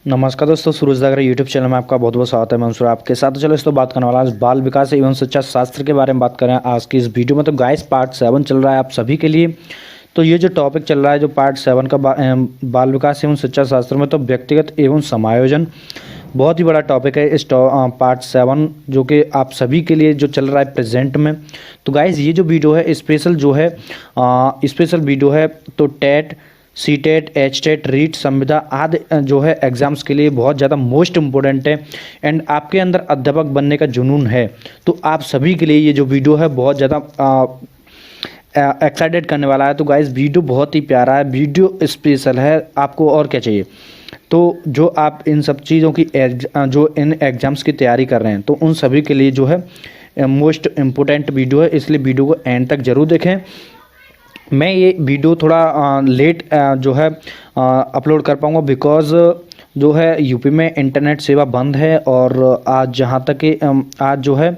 नमस्कार दोस्तों, सूरज जागर यूट्यूब चैनल में आपका बहुत बहुत स्वागत है। मैं मंसूर आपके साथ। तो चलो इस तो बात करने वाला आज बाल विकास एवं शिक्षा शास्त्र के बारे में बात करें आज की इस वीडियो में। तो गाइस पार्ट 7 चल रहा है आप सभी के लिए। तो ये जो टॉपिक चल रहा है जो पार्ट 7 का बाल विकास एवं शिक्षा शास्त्र में, तो व्यक्तिगत एवं समायोजन बहुत ही बड़ा टॉपिक है इस पार्ट 7 जो कि आप सभी के लिए जो चल रहा है प्रेजेंट में। तो गाइस ये जो वीडियो है स्पेशल जो है स्पेशल वीडियो है। तो TET, C TET, H TET, REET, संविदा आदि जो है एग्ज़ाम्स के लिए बहुत ज़्यादा मोस्ट इम्पोर्टेंट है। एंड आपके अंदर अध्यापक बनने का जुनून है तो आप सभी के लिए ये जो वीडियो है बहुत ज़्यादा एक्साइटेड करने वाला है। तो गाइस वीडियो बहुत ही प्यारा है, वीडियो स्पेशल है, आपको और क्या चाहिए। तो जो आप इन सब चीज़ों की जो इन एग्ज़ाम्स की तैयारी कर रहे हैं तो उन सभी के लिए जो है मोस्ट इम्पोर्टेंट वीडियो है, इसलिए वीडियो को एंड तक ज़रूर देखें। मैं ये वीडियो थोड़ा लेट जो है अपलोड कर पाऊँगा बिकॉज़ जो है यूपी में इंटरनेट सेवा बंद है। और आज जहाँ तक कि आज जो है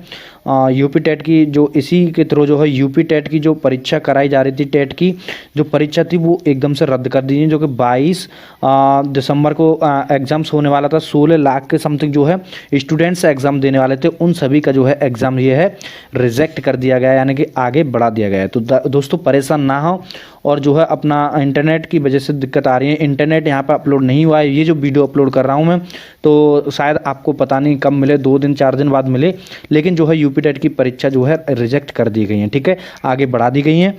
यूपी टेट की जो इसी के थ्रू जो है यूपी टेट की जो परीक्षा कराई जा रही थी, टेट की जो परीक्षा थी वो एकदम से रद्द कर दी गई, जो कि 22 दिसंबर को एग्ज़ाम्स होने वाला था। 16 लाख के समथिंग जो है स्टूडेंट्स एग्ज़ाम देने वाले थे, उन सभी का जो है एग्ज़ाम ये है रिजेक्ट कर दिया गया, यानी कि आगे बढ़ा दिया गया है। तो दोस्तों परेशान ना हो। और जो है अपना इंटरनेट की वजह से दिक्कत आ रही है, इंटरनेट यहाँ पर अपलोड नहीं हुआ है। ये जो वीडियो अपलोड कर रहा हूँ मैं तो शायद आपको पता नहीं कब मिले, 2 दिन 4 दिन बाद मिले, लेकिन जो है यूपी टेट की परीक्षा जो है रिजेक्ट कर दी गई है, ठीक है, आगे बढ़ा दी गई है।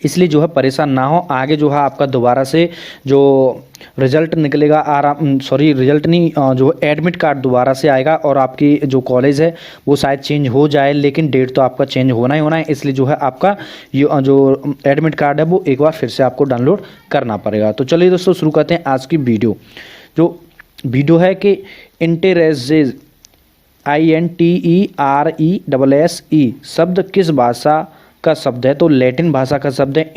इसलिए जो है परेशान ना हो, आगे जो है आपका दोबारा से जो रिजल्ट निकलेगा रिजल्ट नहीं, जो एडमिट कार्ड दोबारा से आएगा और आपकी जो कॉलेज है वो शायद चेंज हो जाए, लेकिन डेट तो आपका चेंज होना ही होना है। इसलिए जो है आपका ये जो एडमिट कार्ड है वो एक बार फिर से आपको डाउनलोड करना पड़ेगा। तो चलिए दोस्तों शुरू करते हैं आज की वीडियो। जो वीडियो है कि इंटेरेसेस INTERESSE शब्द किस भाषा का शब्द है। तो लैटिन भाषा का शब्द है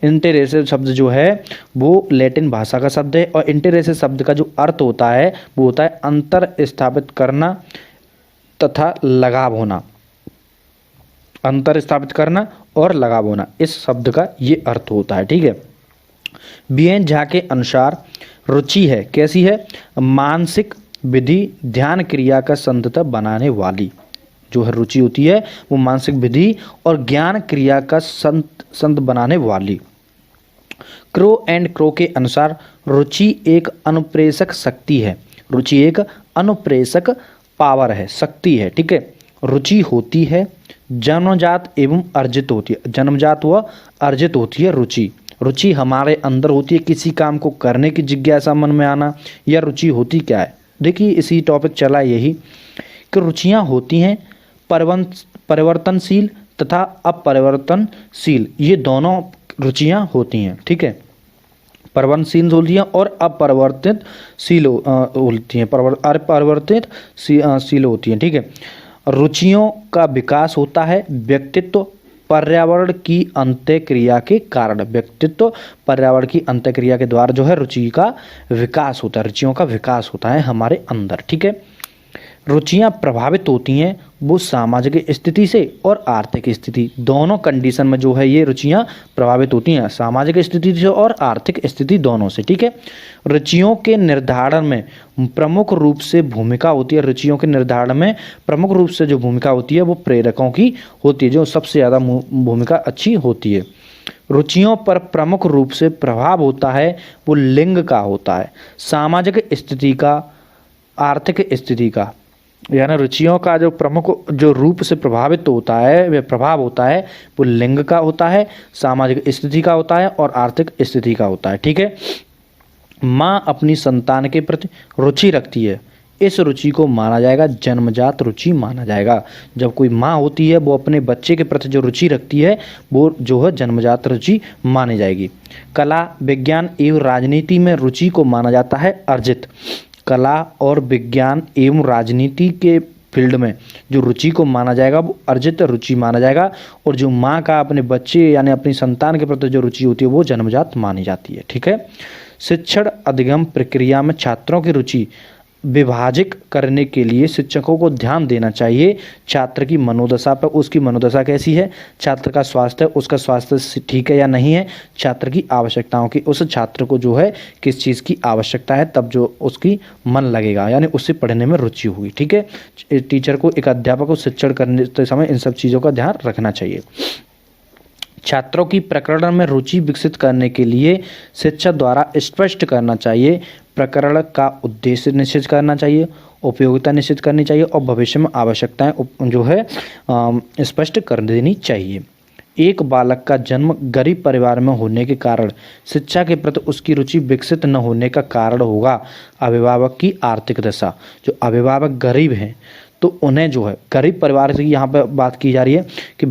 इंटेरेस शब्द जो है वो लैटिन भाषा का शब्द है। और इंटेरेस शब्द का जो अर्थ होता है वो होता है अंतर स्थापित करना तथा लगाव होना। अंतर स्थापित करना और लगाव होना, इस शब्द का ये अर्थ होता है, ठीक है। बीएन झा के अनुसार रुचि है कैसी है, मानसिक विधि ध्यान क्रिया का संतत बनाने वाली। जो है रुचि होती है वो मानसिक विधि और ज्ञान क्रिया का संत बनाने वाली। क्रो एंड क्रो के अनुसार रुचि एक अनुप्रेषक शक्ति है। रुचि एक अनुप्रेषक पावर है, शक्ति है, ठीक है। रुचि होती है जन्मजात एवं अर्जित होती है, जन्मजात व अर्जित होती है रुचि। रुचि हमारे अंदर होती है, किसी काम को करने की जिज्ञासा मन में आना। या रुचि होती क्या है, देखिए इसी टॉपिक चला यही कि रुचियाँ होती हैं परिवर्तनशील तथा अपरिवर्तनशील, ये दोनों रुचियाँ होती हैं, ठीक है। परिवर्तनशील होती हैं और अपरिवर्तितशील होती हैं, अपरिवर्तितशील होती हैं, ठीक है। रुचियों का विकास होता है व्यक्तित्व पर्यावरण की अंतःक्रिया के कारण। व्यक्तित्व पर्यावरण की अंतःक्रिया के द्वारा जो है रुचि का विकास होता है, रुचियों का विकास होता है हमारे अंदर, ठीक है। रुचियाँ प्रभावित होती हैं वो सामाजिक स्थिति से और आर्थिक स्थिति, दोनों कंडीशन में जो है ये रुचियाँ प्रभावित होती हैं, सामाजिक स्थिति से और आर्थिक स्थिति दोनों से, ठीक है। रुचियों के निर्धारण में प्रमुख रूप से भूमिका होती है, रुचियों के निर्धारण में प्रमुख रूप से जो भूमिका होती है वो प्रेरकों की होती है, जो सबसे ज़्यादा भूमिका अच्छी होती है। रुचियों पर प्रमुख रूप से प्रभाव होता है वो लिंग का होता है, सामाजिक स्थिति का, आर्थिक स्थिति का। यानी रुचियों का जो प्रमुख जो रूप से प्रभावित होता है वह प्रभाव होता है वो लिंग का होता है, सामाजिक स्थिति का होता है और आर्थिक स्थिति का होता है, ठीक है। माँ अपनी संतान के प्रति रुचि रखती है, इस रुचि को माना जाएगा जन्मजात रुचि माना जाएगा। जब कोई माँ होती है वो अपने बच्चे के प्रति जो रुचि रखती है वो जो है जन्मजात रुचि मानी जाएगी। कला विज्ञान एवं राजनीति में रुचि को माना जाता है अर्जित। कला और विज्ञान एवं राजनीति के फील्ड में जो रुचि को माना जाएगा वो अर्जित रुचि माना जाएगा। और जो माँ का अपने बच्चे यानी अपनी संतान के प्रति जो रुचि होती है वो जन्मजात मानी जाती है, ठीक है। शिक्षण अधिगम प्रक्रिया में छात्रों की रुचि विभाजित करने के लिए शिक्षकों को ध्यान देना चाहिए छात्र की मनोदशा पर। उसकी मनोदशा कैसी है, छात्र का स्वास्थ्य, उसका स्वास्थ्य ठीक है या नहीं है, छात्र की आवश्यकताओं की, उस छात्र को जो है किस चीज़ की आवश्यकता है, तब जो उसकी मन लगेगा, यानी उससे पढ़ने में रुचि होगी। ठीक है, टीचर को, एक अध्यापक को शिक्षण करने समय इन सब चीज़ों का ध्यान रखना चाहिए। छात्रों की प्रकरण में रुचि विकसित करने के लिए शिक्षक द्वारा स्पष्ट करना चाहिए, प्रकरण का उद्देश्य निश्चित करना चाहिए, उपयोगिता निश्चित करनी चाहिए और भविष्य में आवश्यकताएं जो है स्पष्ट कर देनी चाहिए। एक बालक का जन्म गरीब परिवार में होने के कारण शिक्षा के प्रति उसकी रुचि विकसित न होने का कारण होगा अभिभावक की आर्थिक दशा। जो अभिभावक गरीब हैं तो उन्हें जो है, गरीब परिवार से यहाँ पर बात की जा रही है कि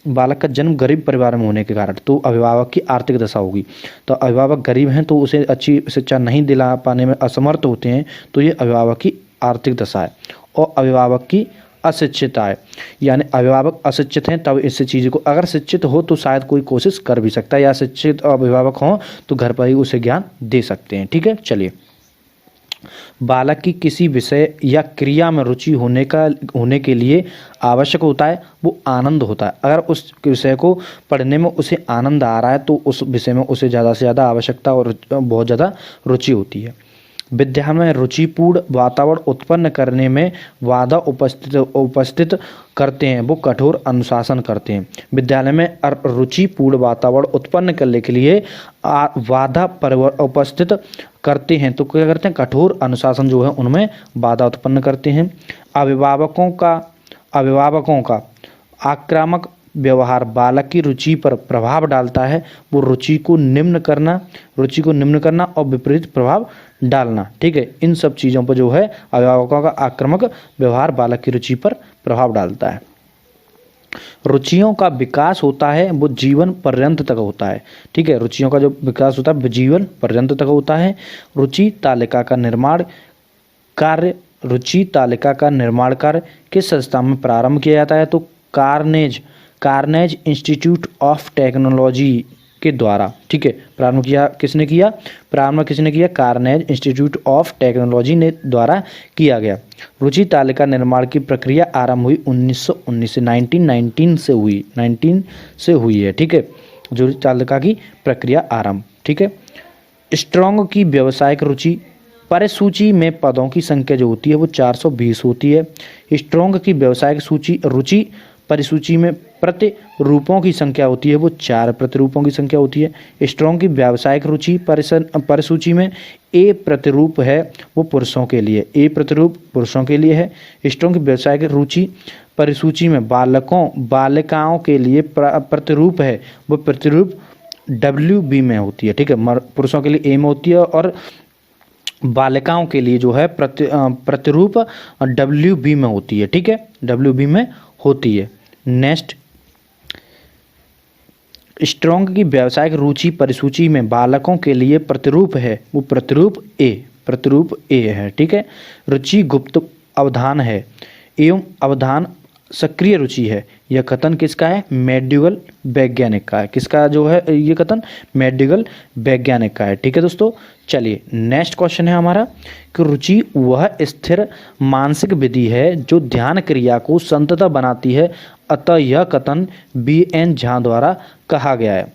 बालक का जन्म गरीब परिवार में होने के कारण तो अभिभावक की आर्थिक दशा होगी। तो अभिभावक गरीब हैं तो उसे अच्छी शिक्षा नहीं दिला पाने में असमर्थ होते हैं, तो ये अभिभावक की आर्थिक दशा है। और अभिभावक की अशिक्षितता है, यानी अभिभावक अशिक्षित हैं तब इस चीज़ को, अगर शिक्षित हो तो शायद कोई कोशिश कर भी सकता है, या शिक्षित अभिभावक हों तो घर पर ही उसे ज्ञान दे सकते हैं। ठीक है, चलिए। बालक की किसी विषय या क्रिया में रुचि होने के लिए आवश्यक होता है वो आनंद होता है। अगर उस विषय को पढ़ने में उसे आनंद आ रहा है तो उस विषय में उसे ज़्यादा से ज़्यादा आवश्यकता और बहुत ज़्यादा रुचि होती है। विद्या में रुचिपूर्ण वातावरण उत्पन्न करने में बाधा उपस्थित करते हैं वो कठोर अनुशासन करते हैं। विद्यालय में रुचिपूर्ण वातावरण उत्पन्न करने के लिए बाधा उपस्थित करते हैं तो क्या करते हैं, कठोर अनुशासन जो है उनमें बाधा उत्पन्न करते हैं। अभिभावकों का आक्रामक व्यवहार बालक की रुचि पर प्रभाव डालता है। वो रुचि को निम्न करना और विपरीत प्रभाव डालना। ठीक है, इन सब चीज़ों पर जो है अभिभावकों का आक्रामक व्यवहार बालक की रुचि पर प्रभाव डालता है। रुचियों का विकास होता है वो जीवन पर्यंत तक होता है। ठीक है, रुचियों का जो विकास होता है जीवन पर्यंत तक होता है। रुचि तालिका का निर्माण कार्य किस संस्था में प्रारंभ किया जाता है, तो कार्नेज इंस्टीट्यूट ऑफ टेक्नोलॉजी के द्वारा। ठीक है, प्रारंभ किसने किया, कार्नेज इंस्टीट्यूट ऑफ टेक्नोलॉजी ने द्वारा किया गया। रुचि तालिका निर्माण की प्रक्रिया आरंभ हुई 1919 से 1919 से हुई है। ठीक है, रुचि तालिका की प्रक्रिया आरंभ। ठीक है, स्ट्रॉन्ग की व्यावसायिक रुचि परिसूची में पदों की संख्या जो होती है वो 420 होती है। स्ट्रॉन्ग की व्यावसायिक रुचि परिसूची में प्रतिरूपों की संख्या होती है वो 4 प्रतिरूपों की संख्या होती है। स्ट्रॉन्ग की व्यावसायिक रुचि परिसूची में ए प्रतिरूप है वो पुरुषों के लिए, ए प्रतिरूप पुरुषों के लिए है। स्ट्रॉन्ग की व्यावसायिक रुचि परिसूची में बालिकाओं के लिए प्रतिरूप है वो प्रतिरूप WB में होती है। ठीक है, पुरुषों के लिए ए में होती है और बालिकाओं के लिए जो है प्रतिरूप WB में होती है। ठीक है, WB में होती है। नेक्स्ट, स्ट्रॉन्ग की व्यावसायिक रुचि परिसूची में बालकों के लिए प्रतिरूप है वो प्रतिरूप ए है। ठीक है, रुचि गुप्त अवधान है एवं अवधान सक्रिय रुचि है। यह कथन किसका है, मैक्डोगल वैज्ञानिक का है। किसका जो है ये कथन, मैक्डोगल वैज्ञानिक का है। ठीक है दोस्तों, चलिए नेक्स्ट क्वेश्चन है हमारा कि रुचि वह स्थिर मानसिक विधि है जो ध्यान क्रिया को संतत बनाती है, अतः यह कथन BN झा द्वारा कहा गया है।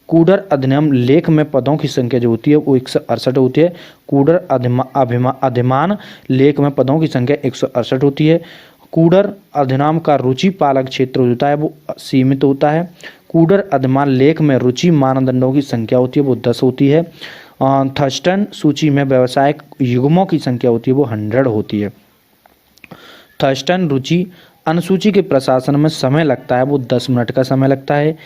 कूडर अधिनियम लेख में पदों की संख्या जो होती है वो 168 होती है। कूडर अधिमान लेख में पदों की संख्या 168 होती है। कूडर अधिनियम का रुचि पालक क्षेत्र होता है वो सीमित होता है। कूडर अधिमान लेख में रुचि मानदंडों की संख्या होती है वो 10 होती है। थर्स्टन सूची में व्यावसायिक युग्मों की संख्या होती है वो 100 होती है। थर्स्टन रुचि अनुसूची के प्रशासन में समय लगता है वो 10 मिनट का समय लगता है।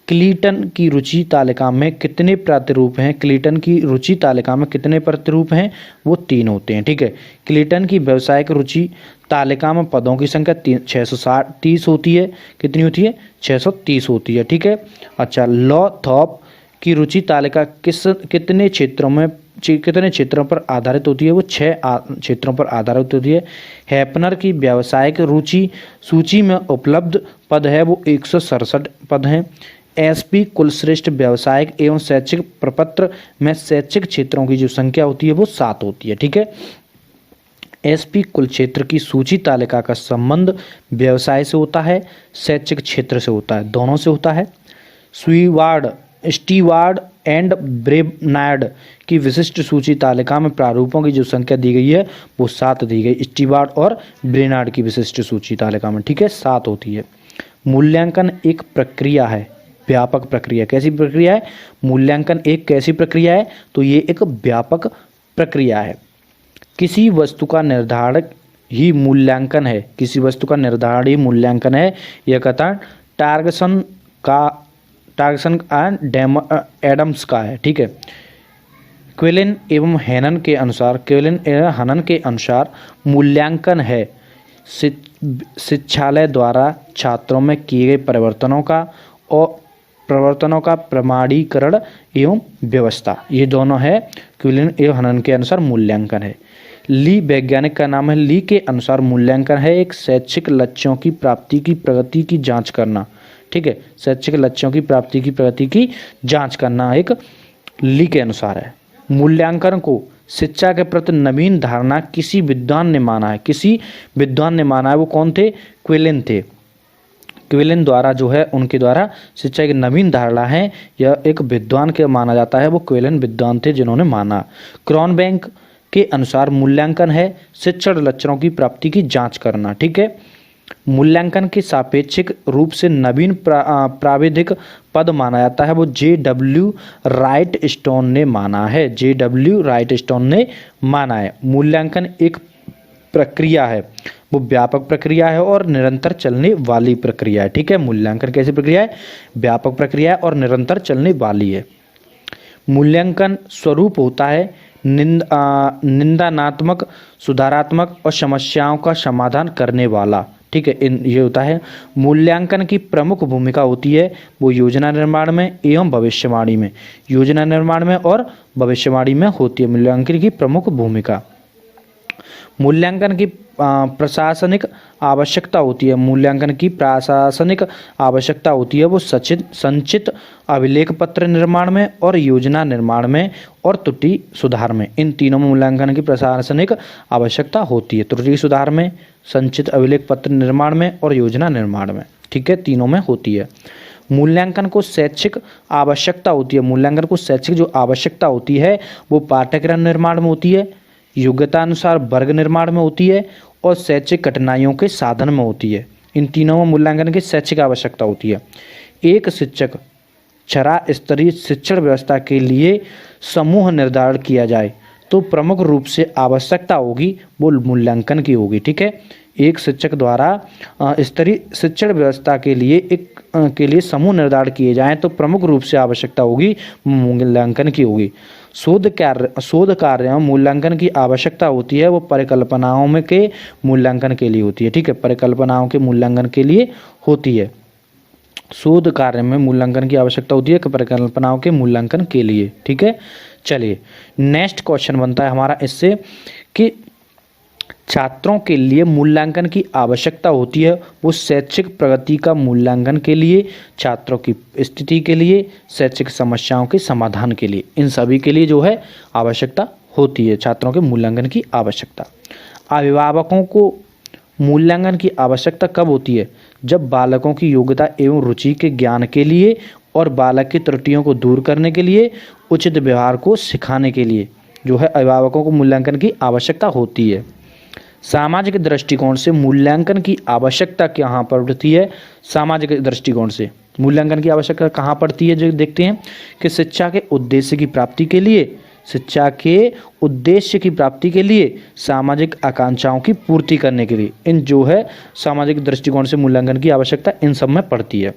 क्लीटन की रुचि तालिका में कितने प्रतिरूप हैं, क्लीटन की रुचि तालिका में कितने प्रतिरूप हैं, वो 3 होते हैं। ठीक है, क्लीटन की व्यावसायिक रुचि तालिका में पदों की संख्या 630 होती है। कितनी होती है, 630 होती है। ठीक है, अच्छा, लॉथॉप की रुचि तालिका कितने क्षेत्रों पर आधारित होती है, वो 6 क्षेत्रों पर आधारित होती है। हैपनर की व्यावसायिक रुचि सूची में उपलब्ध पद है वो 167 पद हैं। एसपी कुलश्रेष्ठ व्यावसायिक एवं शैक्षिक प्रपत्र में शैक्षिक क्षेत्रों की जो संख्या होती है वो 7 होती है। ठीक है। एसपी कुल क्षेत्र की सूची तालिका का संबंध व्यवसाय से होता है, शैक्षिक क्षेत्र से होता है, दोनों से होता है। स्टीवार्ड एंड ब्रेनार्ड की विशिष्ट सूची तालिका में प्रारूपों की जो संख्या दी गई है वो 7 दी गई। स्टीवार्ड और ब्रेनार्ड की विशिष्ट सूची तालिका में, ठीक है, 7 होती है। मूल्यांकन एक प्रक्रिया है, व्यापक प्रक्रिया। कैसी प्रक्रिया है? मूल्यांकन एक कैसी प्रक्रिया है? तो ये एक व्यापक प्रक्रिया है। किसी वस्तु का निर्धारण ही मूल्यांकन है, किसी वस्तु का निर्धारण ही मूल्यांकन है। यह कथन टार्गसन एंड एडम्स का है। ठीक है। क्विलिन एवं हैनन के अनुसार मूल्यांकन है शिक्षालय द्वारा छात्रों में किए गए परिवर्तनों का प्रमाणीकरण एवं व्यवस्था। ये दोनों है क्विलिन एवं हैनन के अनुसार मूल्यांकन है। ली वैज्ञानिक का नाम है। ली के अनुसार मूल्यांकन है एक शैक्षिक लक्ष्यों की प्राप्ति की प्रगति की जांच करना। ठीक है। शैक्षिक लक्ष्यों की प्राप्ति की प्रगति की जांच करना एक ली के अनुसार है। मूल्यांकन को शिक्षा के प्रति नवीन धारणा किसी विद्वान ने माना है। किसी विद्वान ने माना है, वो कौन थे? क्विलिन थे। क्विलिन द्वारा जो है, उनके द्वारा शिक्षा की नवीन धारणा है, यह एक विद्वान के माना जाता है। वो क्विलिन विद्वान थे जिन्होंने माना। क्रॉनबैंक के अनुसार मूल्यांकन है शिक्षण लक्ष्यों की प्राप्ति की जांच करना। ठीक है। मूल्यांकन के सापेक्षिक रूप से नवीन प्राविधिक पद माना जाता है, वो J.W. राइट स्टोन ने माना है। J.W. राइट स्टोन ने माना है। मूल्यांकन एक प्रक्रिया है, वो व्यापक प्रक्रिया है और निरंतर चलने वाली प्रक्रिया है। ठीक है। मूल्यांकन कैसी प्रक्रिया है? व्यापक प्रक्रिया है और निरंतर चलने वाली है। मूल्यांकन स्वरूप होता है निंदानात्मक, सुधारात्मक और समस्याओं का समाधान करने वाला। ठीक है। ये होता है। मूल्यांकन की प्रमुख भूमिका होती है वो योजना निर्माण में एवं भविष्यवाणी में, योजना निर्माण में और भविष्यवाणी में होती है मूल्यांकन की प्रमुख भूमिका। मूल्यांकन की प्रशासनिक आवश्यकता होती है। मूल्यांकन की प्रशासनिक आवश्यकता होती है वो संचित अभिलेख पत्र निर्माण में और योजना निर्माण में और त्रुटि सुधार में। इन तीनों में मूल्यांकन की प्रशासनिक आवश्यकता होती है। त्रुटि सुधार में, संचित अभिलेख पत्र निर्माण में और योजना निर्माण में। ठीक है। तीनों में होती है। मूल्यांकन को शैक्षिक आवश्यकता होती है। मूल्यांकन को शैक्षिक जो आवश्यकता होती है वो पाठ्यक्रम निर्माण में होती है, योग्यता अनुसार वर्ग निर्माण में होती है और शैक्षिक कठिनाइयों के साधन में होती है। इन तीनों में मूल्यांकन की शैक्षिक आवश्यकता होती है। एक शिक्षक क्षरा स्तरीय शिक्षण व्यवस्था के लिए समूह निर्धारण किया जाए तो प्रमुख रूप से आवश्यकता होगी वो मूल्यांकन की होगी। ठीक है। एक शिक्षक द्वारा स्तरीय शिक्षण व्यवस्था के लिए समूह निर्धारण किए जाएं तो प्रमुख रूप से आवश्यकता होगी मूल्यांकन की होगी। शोध कार्य में मूल्यांकन की आवश्यकता होती है वो परिकल्पनाओं में के मूल्यांकन के लिए होती है। ठीक है। परिकल्पनाओं के मूल्यांकन के लिए होती है। शोध कार्य में मूल्यांकन की आवश्यकता होती है परिकल्पनाओं के मूल्यांकन के लिए। ठीक है। चलिए नेक्स्ट क्वेश्चन बनता है हमारा इससे कि छात्रों के लिए मूल्यांकन की आवश्यकता होती है वो शैक्षिक प्रगति का मूल्यांकन के लिए, छात्रों की स्थिति के लिए, शैक्षिक समस्याओं के समाधान के लिए, इन सभी के लिए जो है आवश्यकता होती है छात्रों के मूल्यांकन की आवश्यकता। अभिभावकों को मूल्यांकन की आवश्यकता कब होती है? जब बालकों की योग्यता एवं रुचि के ज्ञान के लिए और बालक की त्रुटियों को दूर करने के लिए, उचित व्यवहार को सिखाने के लिए जो है अभिभावकों को मूल्यांकन की आवश्यकता होती है। सामाजिक दृष्टिकोण से मूल्यांकन की आवश्यकता कहाँ पड़ती है? सामाजिक दृष्टिकोण से मूल्यांकन की आवश्यकता कहाँ पड़ती है? जो देखते हैं कि शिक्षा के उद्देश्य की प्राप्ति के लिए, सामाजिक आकांक्षाओं की पूर्ति करने के लिए, इन जो है सामाजिक दृष्टिकोण से मूल्यांकन की आवश्यकता इन सब में पड़ती है।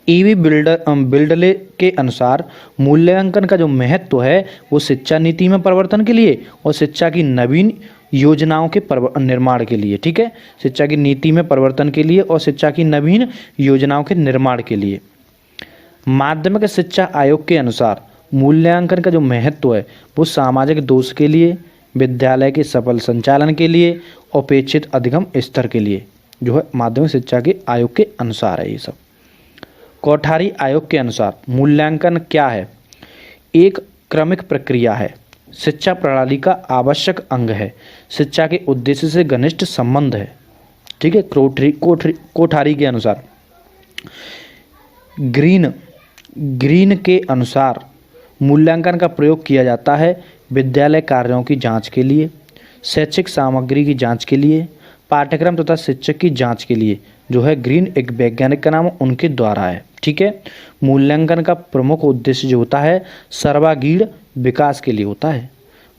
ईवी बिल्डले के अनुसार मूल्यांकन का जो महत्व है वो शिक्षा नीति में परिवर्तन के लिए और शिक्षा की नवीन योजनाओं के निर्माण के लिए। ठीक है। शिक्षा की नीति में परिवर्तन के लिए और शिक्षा की नवीन योजनाओं के निर्माण के लिए। माध्यमिक शिक्षा आयोग के अनुसार मूल्यांकन का जो महत्व है वो सामाजिक दोष के लिए, विद्यालय के सफल संचालन के लिए, अपेक्षित अधिगम स्तर के लिए जो है माध्यमिक शिक्षा के आयोग के अनुसार है ये सब। कोठारी आयोग के अनुसार मूल्यांकन क्या है? एक क्रमिक प्रक्रिया है, शिक्षा प्रणाली का आवश्यक अंग है, शिक्षा के उद्देश्य से घनिष्ठ संबंध है। ठीक है, कोठारी के अनुसार। ग्रीन के अनुसार मूल्यांकन का प्रयोग किया जाता है विद्यालय कार्यों की जांच के लिए, शैक्षिक सामग्री की जांच के लिए, पाठ्यक्रम तथा शिक्षक की जांच के लिए। जो है ग्रीन एक वैज्ञानिक का नाम उनके द्वारा है। ठीक है, मूल्यांकन का प्रमुख उद्देश्य जो होता है सर्वांगीण विकास के लिए होता है।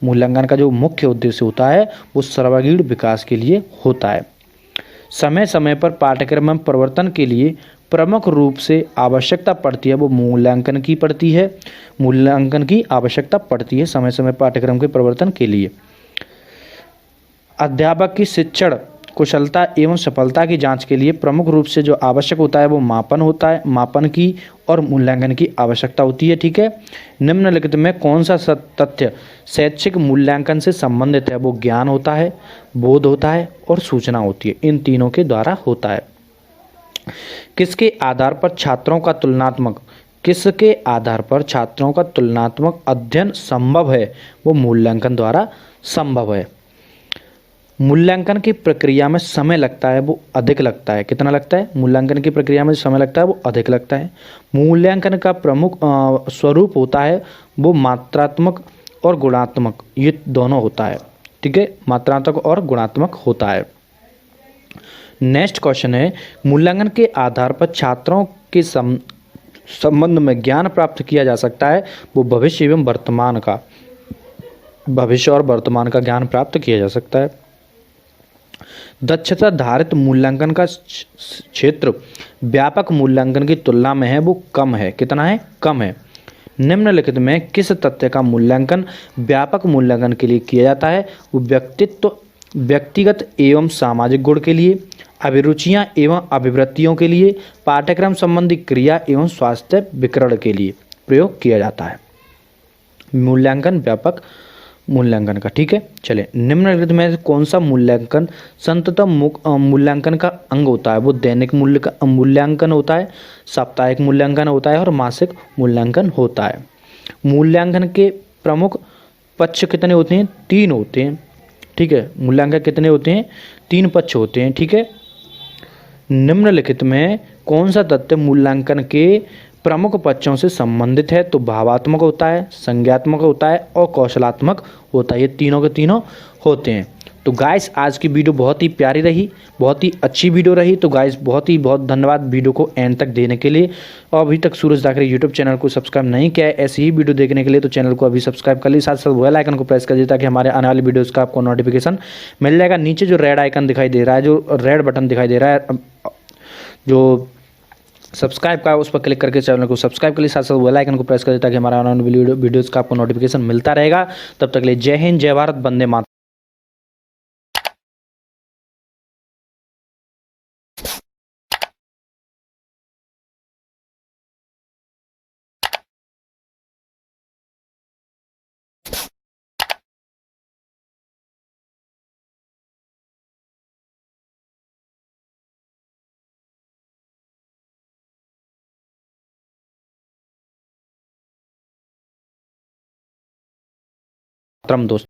मूल्यांकन का जो मुख्य उद्देश्य होता है वो सर्वांगीण विकास के लिए होता है। समय समय पर पाठ्यक्रम में परिवर्तन के लिए प्रमुख रूप से आवश्यकता पड़ती है वो मूल्यांकन की पड़ती है। मूल्यांकन की आवश्यकता पड़ती है समय समय पाठ्यक्रम के परिवर्तन के लिए। अध्यापक की शिक्षण कुशलता एवं सफलता की जांच के लिए प्रमुख रूप से जो आवश्यक होता है वो मापन होता है। मापन की और मूल्यांकन की आवश्यकता होती है। ठीक है, निम्नलिखित में कौन सा तथ्य शैक्षिक मूल्यांकन से संबंधित है? वो ज्ञान होता है, बोध होता है और सूचना होती है। इन तीनों के द्वारा होता है। किसके आधार पर छात्रों का तुलनात्मक अध्ययन संभव है? वो मूल्यांकन द्वारा संभव है। मूल्यांकन की प्रक्रिया में समय लगता है वो अधिक लगता है। कितना लगता है? मूल्यांकन की प्रक्रिया में समय लगता है वो अधिक लगता है। मूल्यांकन का प्रमुख स्वरूप होता है वो मात्रात्मक और गुणात्मक, ये दोनों होता है। ठीक है, मात्रात्मक और गुणात्मक होता है। नेक्स्ट क्वेश्चन है, मूल्यांकन के आधार पर छात्रों के संबंध में ज्ञान प्राप्त किया जा सकता है वो भविष्य और वर्तमान का ज्ञान प्राप्त किया जा सकता है। दक्षता धारित मूल्यांकन का क्षेत्र व्यापक मूल्यांकन की तुलना में है वो कम है। कितना है? कम है। निम्नलिखित में किस तथ्य का मूल्यांकन व्यापक मूल्यांकन के लिए किया जाता है? वो व्यक्तिगत एवं सामाजिक गुण के लिए, अभिरुचियां एवं अभिवृत्तियों के लिए, पाठ्यक्रम संबंधी क्रिया एवं स्वास्थ्य विकरण के लिए प्रयोग किया जाता है मूल्यांकन, व्यापक मूल्यांकन का। ठीक है, चलिए निम्नलिखित में से कौन सा मूल्यांकन संततम मूल्यांकन का अंग होता है? वो दैनिक मूल्यांकन होता है, साप्ताहिक मूल्यांकन होता है और मासिक मूल्यांकन होता है। मूल्यांकन के प्रमुख पक्ष कितने होते हैं? 3 होते हैं। ठीक है, मूल्यांकन कितने होते हैं? 3 पक्ष होते हैं। ठीक है, निम्नलिखित में कौन सा तथ्य मूल्यांकन के प्रमुख पक्षों से संबंधित है? तो भावात्मक होता है, संज्ञात्मक होता है और कौशलात्मक होता है। ये तीनों के तीनों होते हैं। तो गाइस आज की वीडियो बहुत ही प्यारी रही, बहुत ही अच्छी वीडियो रही। तो गाइस बहुत धन्यवाद वीडियो को एंड तक देने के लिए। और अभी तक सूरज दाकरे यूट्यूब चैनल को सब्सक्राइब नहीं किया है ऐसी ही वीडियो देखने के लिए तो चैनल को अभी सब्सक्राइब कर लीजिए, साथ साथ बेल आइकन को प्रेस कर दीजिए ताकि हमारे आने वाली वीडियोज़ का आपको नोटिफिकेशन मिल जाएगा। नीचे जो रेड आइकन दिखाई दे रहा है, जो रेड बटन दिखाई दे रहा है, जो सब्सक्राइब का है, उस पर क्लिक करके चैनल को सब्सक्राइब कर लीजिए, साथ साथ बेल आइकन को प्रेस कर दीजिए ताकि हमारा आने वाली वीडियोज़ का आपको नोटिफिकेशन मिलता रहेगा। तब तक के लिए जय हिंद, जय भारत, वंदे मातरम। दोस्तों।